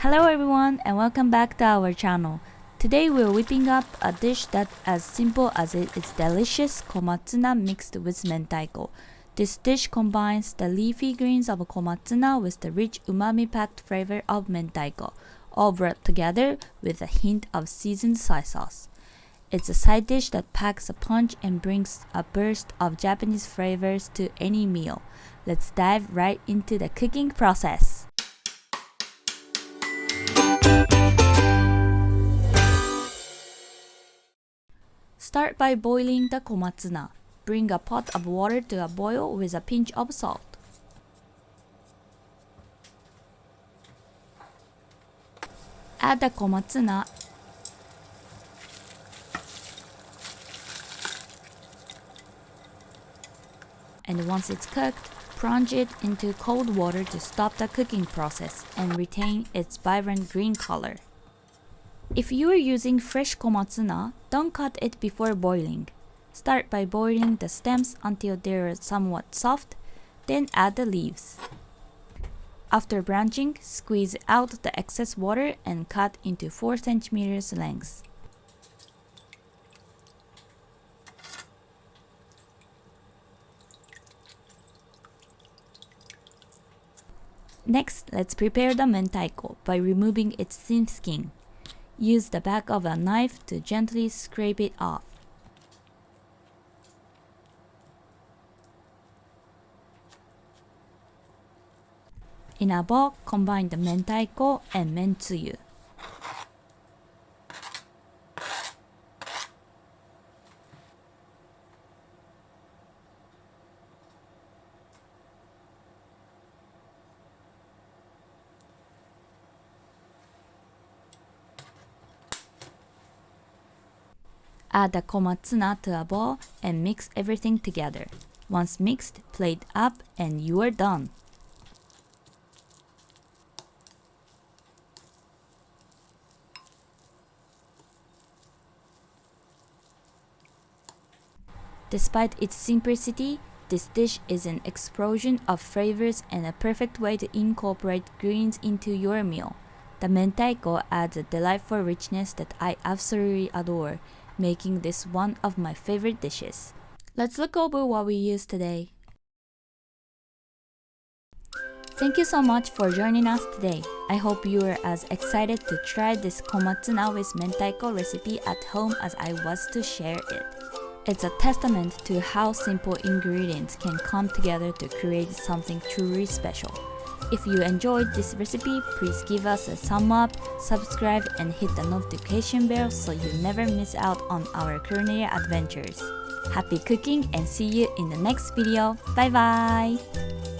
Hello everyone and welcome back to our channel. Today we're whipping up a dish that's as simple as it is delicious, Komatsuna mixed with Mentaiko. This dish combines the leafy greens of Komatsuna with the rich umami-packed flavor of Mentaiko, all brought together with a hint of seasoned soy sauce. It's a side dish that packs a punch and brings a burst of Japanese flavors to any meal. Let's dive right into the cooking process. Start by boiling the komatsuna. Bring a pot of water to a boil with a pinch of salt. Add the komatsuna and once it's cooked, plunge it into cold water to stop the cooking process and retain its vibrant green color. If you are using fresh komatsuna, don't cut it before boiling. Start by boiling the stems until they are somewhat soft, then add the leaves. After branching, squeeze out the excess water and cut into 4 cm lengths. Next, let's prepare the mentaiko by removing its thin skin. Use the back of a knife to gently scrape it off. In a bowl, combine the mentaiko and Men-tsuyu. Add the komatsuna to a bowl and mix everything together. Once mixed, plate up and you are done. Despite its simplicity, this dish is an explosion of flavors and a perfect way to incorporate greens into your meal. The mentaiko adds a delightful richness that I absolutely adore, making this one of my favorite dishes. Let's look over what we used today. Thank you so much for joining us today. I hope you are as excited to try this komatsuna with mentaiko recipe at home as I was to share it. It's a testament to how simple ingredients can come together to create something truly special. If you enjoyed this recipe, please give us a thumb up, subscribe, and hit the notification bell so you never miss out on our culinary adventures. Happy cooking and see you in the next video. Bye bye!